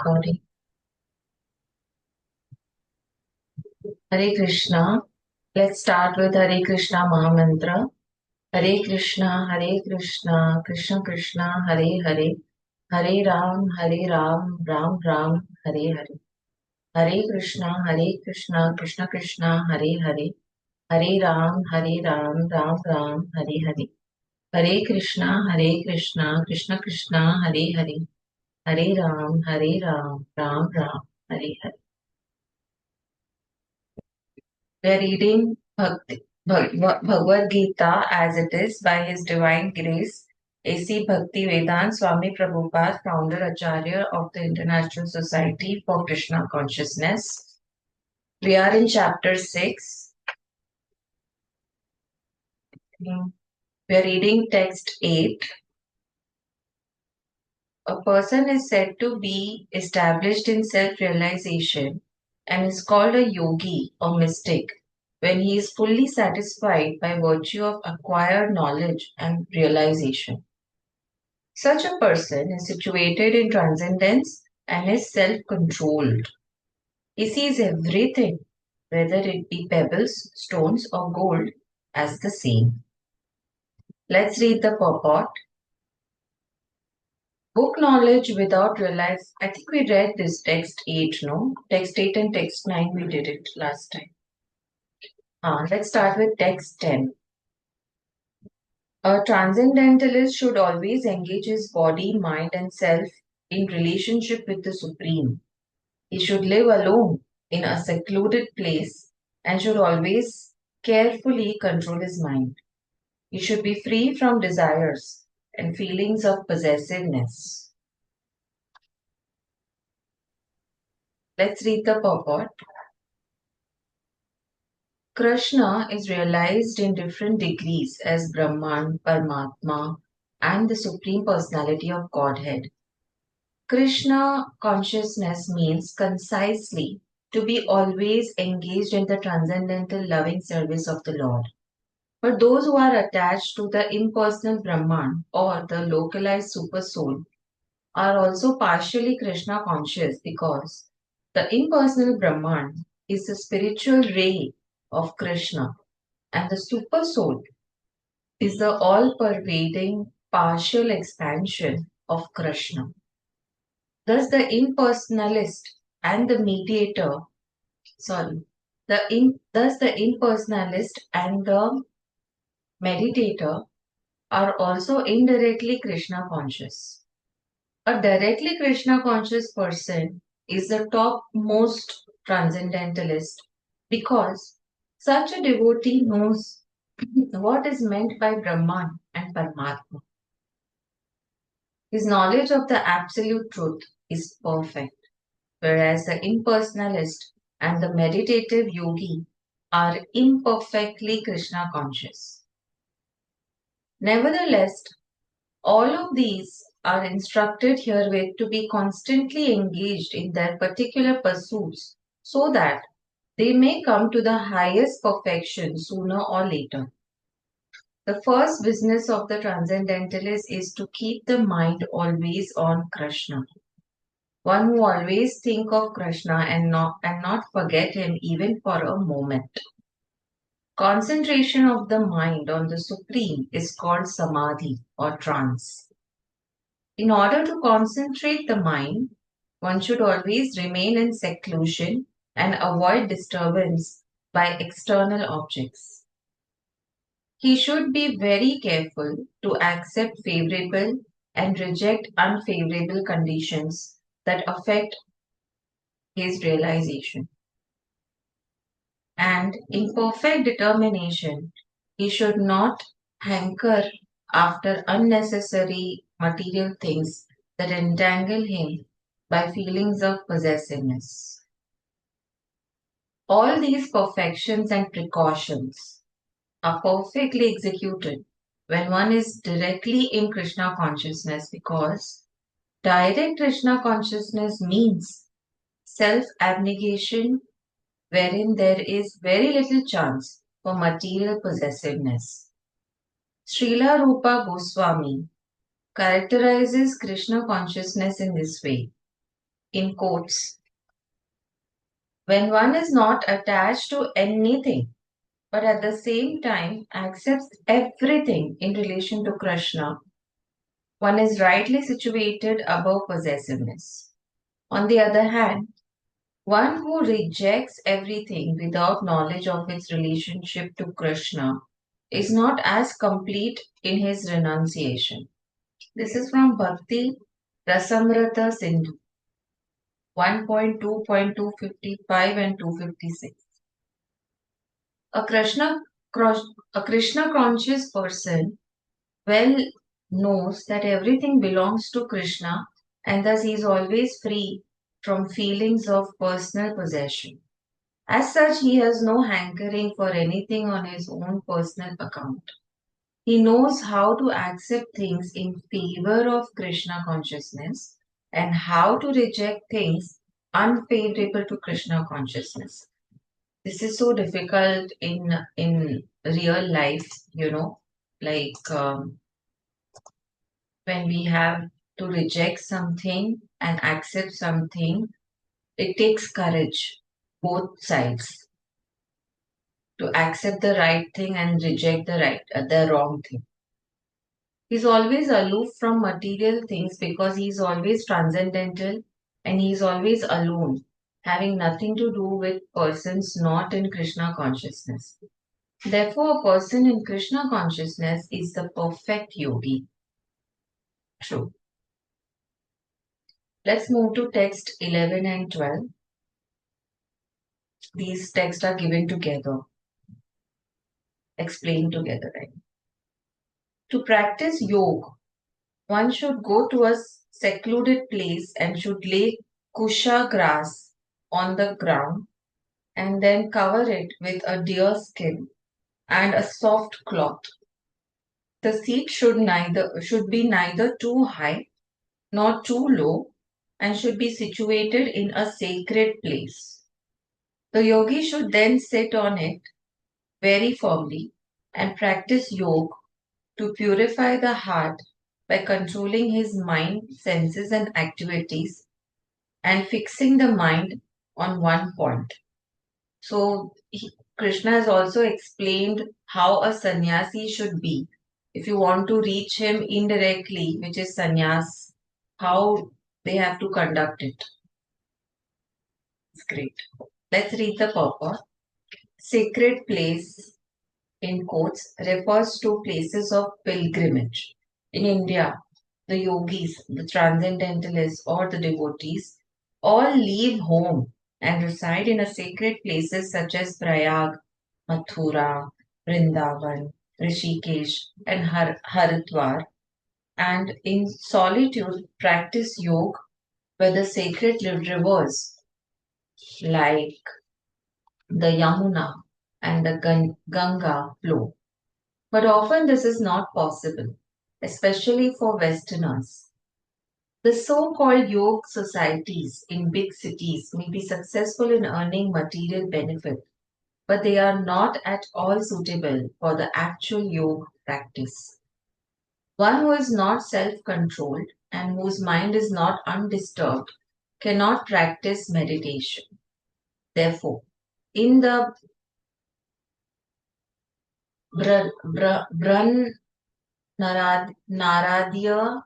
Recording. Hare Krishna. Let's start with Hare Krishna Maha Mantra. Hare Krishna, Hare Krishna, Krishna Krishna, Hare Hare, Hare Ram, Ram Ram, Hare Hare. Hare Krishna, Krishna Krishna, Hare Hare, Hare Ram, Ram Ram, Hare Hare. Hare Krishna, Krishna Krishna, Hare Hare, Hare Ram, Ram Ram, Hare Hare. We are reading Bhagwat Geeta as it is by His Divine Grace, A.C. Bhaktivedanta Swami Prabhupada, founder Acharya of the International Society for Krishna Consciousness. We are in chapter 6. We are reading text 8. A person is said to be established in self-realization and is called a yogi or mystic when he is fully satisfied by virtue of acquired knowledge and realization. Such a person is situated in transcendence and is self-controlled. He sees everything, whether it be pebbles, stones, or gold, as the same. Let's read the purport. Book knowledge without realize. I think we read this text 8, no? Text 8 and text 9, we did it last time. Let's start with text 10. A transcendentalist should always engage his body, mind, and self in relationship with the Supreme. He should live alone in a secluded place and should always carefully control his mind. He should be free from desires and feelings of possessiveness. Let's read the purport. Krishna is realized in different degrees as Brahman, Paramatma, and the Supreme Personality of Godhead. Krishna consciousness means concisely to be always engaged in the transcendental loving service of the Lord. But those who are attached to the impersonal Brahman or the localized supersoul are also partially Krishna conscious because the impersonal Brahman is the spiritual ray of Krishna and the supersoul is the all-pervading partial expansion of Krishna. Thus the impersonalist and the mediator, thus the impersonalist and the meditator are also indirectly Krishna conscious. A directly Krishna conscious person is the topmost transcendentalist because such a devotee knows what is meant by Brahman and Paramatma. His knowledge of the absolute truth is perfect, whereas the impersonalist and the meditative yogi are imperfectly Krishna conscious. Nevertheless, all of these are instructed herewith to be constantly engaged in their particular pursuits so that they may come to the highest perfection sooner or later. The first business of the transcendentalist is to keep the mind always on Krishna. One who always think of Krishna and not forget him even for a moment. Concentration of the mind on the Supreme is called samadhi or trance. In order to concentrate the mind, one should always remain in seclusion and avoid disturbance by external objects. He should be very careful to accept favorable and reject unfavorable conditions that affect his realization. And in perfect determination, he should not hanker after unnecessary material things that entangle him by feelings of possessiveness. All these perfections and precautions are perfectly executed when one is directly in Krishna consciousness because direct Krishna consciousness means self-abnegation wherein there is very little chance for material possessiveness. Srila Rupa Goswami characterizes Krishna consciousness in this way. in quotes, when one is not attached to anything, but at the same time accepts everything in relation to Krishna, one is rightly situated above possessiveness. On the other hand, one who rejects everything without knowledge of its relationship to Krishna is not as complete in his renunciation. This is from Bhakti Rasamrata Sindhu 1.2.255 and 256. A Krishna, a Krishna conscious person well knows that everything belongs to Krishna and thus he is always free from feelings of personal possession. As such, he has no hankering for anything on his own personal account. He knows how to accept things in favor of Krishna consciousness and how to reject things unfavorable to Krishna consciousness. This is so difficult in real life, like when we have to reject something and accept something, it takes courage, both sides, to accept the right thing and reject the wrong thing. He's always aloof from material things because he's always transcendental and he's always alone, having nothing to do with persons not in Krishna consciousness. Therefore, a person in Krishna consciousness is the perfect yogi. True. Let's move to text 11 and 12. These texts are given together, explained together, right? To practice yoga, one should go to a secluded place and should lay kusha grass on the ground and then cover it with a deer skin and a soft cloth. The seat should be neither too high nor too low and should be situated in a sacred place. The yogi should then sit on it very firmly and practice yoga to purify the heart by controlling his mind, senses, and activities and fixing the mind on one point. So, Krishna has also explained how a sannyasi should be. If you want to reach him indirectly, which is sannyas, how they have to conduct it. It's great. Let's read the purport. Sacred place, in quotes, refers to places of pilgrimage. In India, the yogis, the transcendentalists, or the devotees all leave home and reside in a sacred places such as Prayag, Mathura, Vrindavan, Rishikesh, and Haridwar, and in solitude practice yoga where the sacred rivers like the Yamuna and the Ganga flow. But often this is not possible, especially for Westerners. The so-called yoga societies in big cities may be successful in earning material benefit, but they are not at all suitable for the actual yoga practice. One who is not self-controlled and whose mind is not undisturbed cannot practice meditation. Therefore, in the Naradya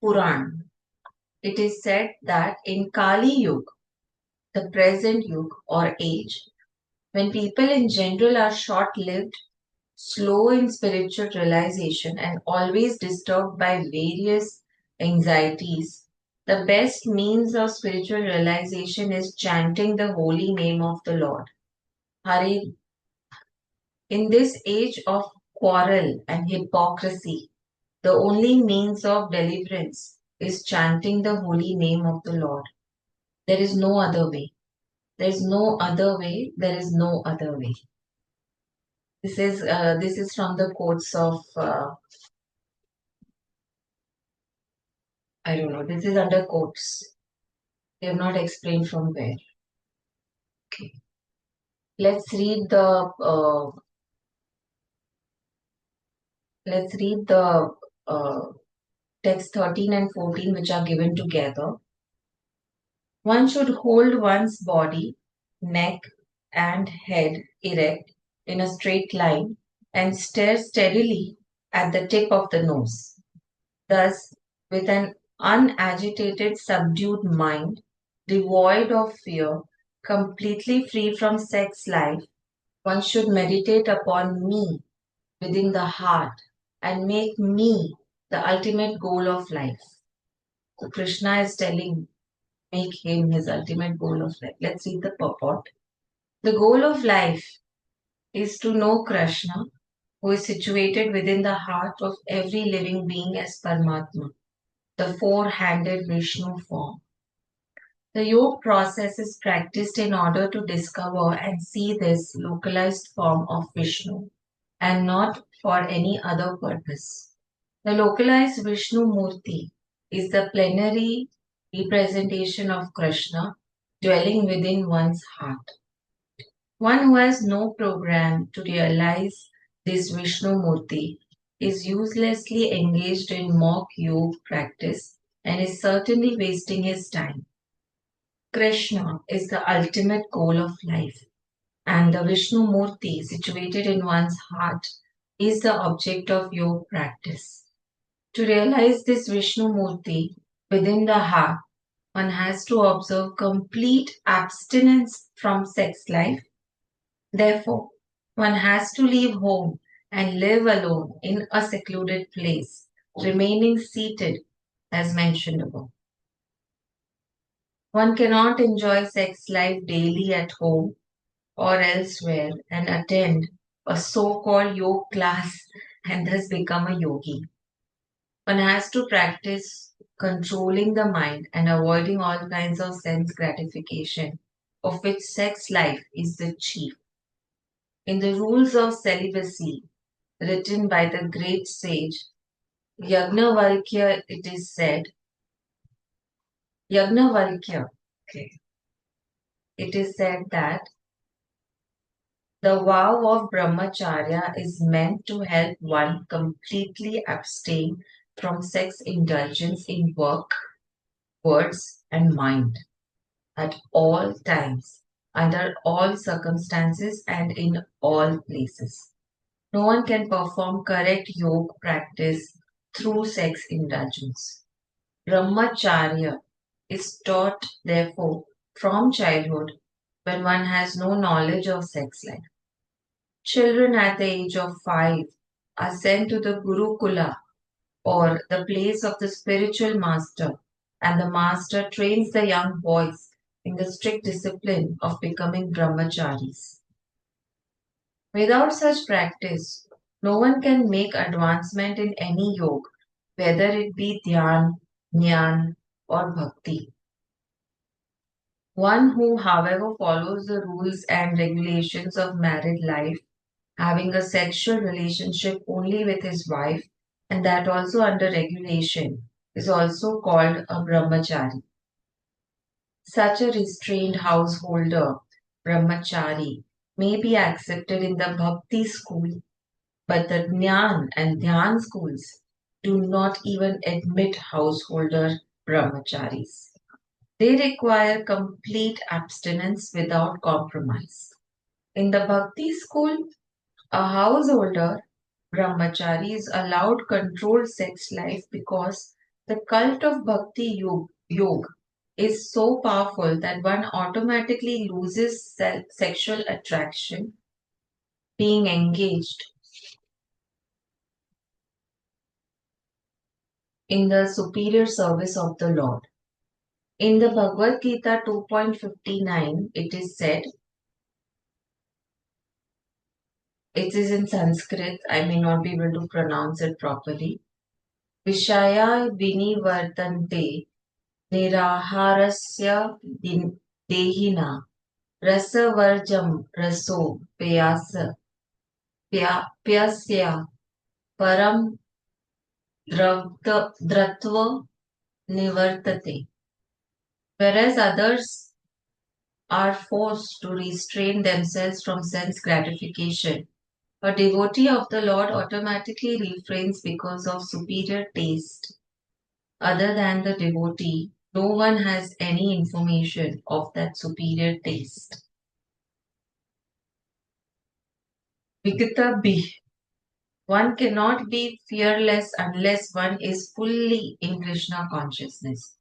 Puran, it is said that in Kali Yuga, the present Yuga or age, when people in general are short lived, slow in spiritual realization, and always disturbed by various anxieties, the best means of spiritual realization is chanting the holy name of the Lord. Hare. In this age of quarrel and hypocrisy, the only means of deliverance is chanting the holy name of the Lord. There is no other way. There is no other way. There is no other way. This is from the quotes of I don't know. This is under quotes. They have not explained from where. Okay. Let's read the uh, let's read the uh, text 13 and 14 which are given together. One should hold one's body, neck, and head erect in a straight line and stare steadily at the tip of the nose. Thus, with an unagitated, subdued mind, devoid of fear, completely free from sex life, one should meditate upon me within the heart and make me the ultimate goal of life. So Krishna is telling, make him his ultimate goal of life. Let's read the purport. The goal of life is to know Krishna, who is situated within the heart of every living being as Paramatma, the four-handed Vishnu form. The yoga process is practiced in order to discover and see this localized form of Vishnu and not for any other purpose. The localized Vishnu Murti is the plenary representation of Krishna dwelling within one's heart. One who has no program to realize this Vishnu Murti is uselessly engaged in mock yoga practice and is certainly wasting his time. Krishna is the ultimate goal of life, and the Vishnu Murti situated in one's heart is the object of yoga practice. To realize this Vishnu Murti within the heart, one has to observe complete abstinence from sex life. Therefore, one has to leave home and live alone in a secluded place, remaining seated as mentioned above. One cannot enjoy sex life daily at home or elsewhere and attend a so-called yoga class and thus become a yogi. One has to practice controlling the mind and avoiding all kinds of sense gratification, of which sex life is the chief. In the rules of celibacy written by the great sage Yagnavalkya, it is said, Yagnavalkya, okay, it is said that the vow of brahmacharya is meant to help one completely abstain from sex indulgence in work, words, and mind at all times, under all circumstances, and in all places. No one can perform correct yoga practice through sex indulgence. Brahmacharya is taught, therefore, from childhood when one has no knowledge of sex life. Children at the age of 5 are sent to the Gurukula or the place of the spiritual master, and the master trains the young boys in the strict discipline of becoming brahmacharis. Without such practice, no one can make advancement in any yoga, whether it be dhyan, jnana, or bhakti. One who, however, follows the rules and regulations of married life, having a sexual relationship only with his wife, and that also under regulation, is also called a brahmachari. Such a restrained householder, brahmachari, may be accepted in the bhakti school, but the jnana and dhyan schools do not even admit householder brahmacharis. They require complete abstinence without compromise. In the bhakti school, a householder brahmachari is allowed controlled sex life because the cult of bhakti yoga is so powerful that one automatically loses sexual attraction being engaged in the superior service of the Lord. In the Bhagwat Geeta 2.59, it is said, it is in Sanskrit, I may not be able to pronounce it properly. Vishaya vinivartante niraharasya dehina rasavarjam raso pyasya param dratva nivartate. Whereas others are forced to restrain themselves from sense gratification, a devotee of the Lord automatically refrains because of superior taste. Other than the devotee, No one has any information of that superior taste. Vigita B. One cannot be fearless unless one is fully in Krishna consciousness.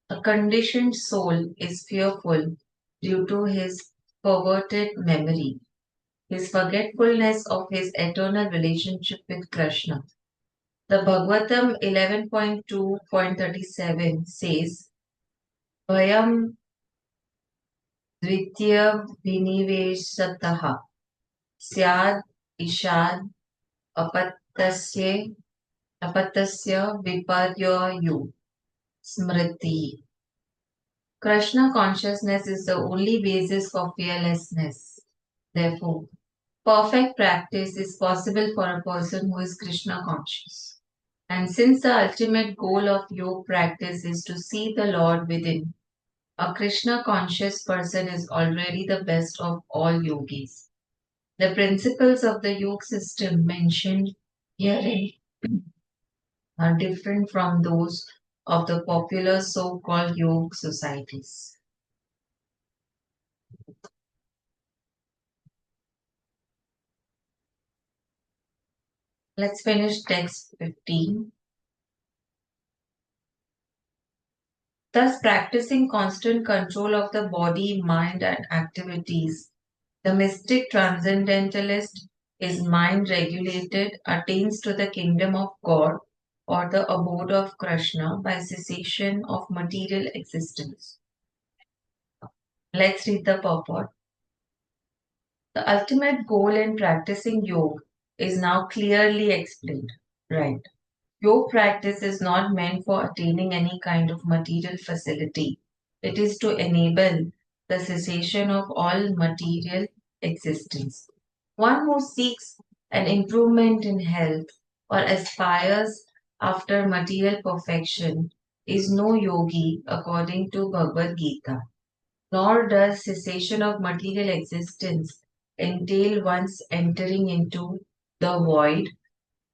A conditioned soul is fearful due to his perverted memory, his forgetfulness of his eternal relationship with Krishna. The Bhagavatam 11.2.37 says, Vayam dvitiya vinivesataha syad ishad apatasya apatasya viparyoyu smriti. Krishna consciousness is the only basis for fearlessness. Therefore, perfect practice is possible for a person who is Krishna conscious. And since the ultimate goal of yoga practice is to see the Lord within, a Krishna conscious person is already the best of all yogis. The principles of the yoga system mentioned herein are different from those of the popular so called yoga societies. Let's finish text 15. Thus, practicing constant control of the body, mind, and activities, the mystic transcendentalist is mind regulated, attains to the kingdom of God or the abode of Krishna by cessation of material existence. Let's read the purport. The ultimate goal in practicing yoga is now clearly explained. Right. Yoga practice is not meant for attaining any kind of material facility. It is to enable the cessation of all material existence. One who seeks an improvement in health or aspires after material perfection is no yogi according to Bhagwat Geeta. Nor does cessation of material existence entail one's entering into the void,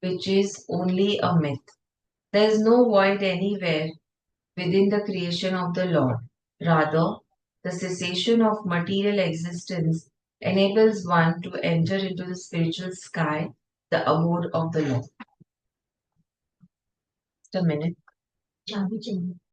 which is only a myth. There is no void anywhere within the creation of the Lord. Rather, the cessation of material existence enables one to enter into the spiritual sky, the abode of the Lord. Just a minute.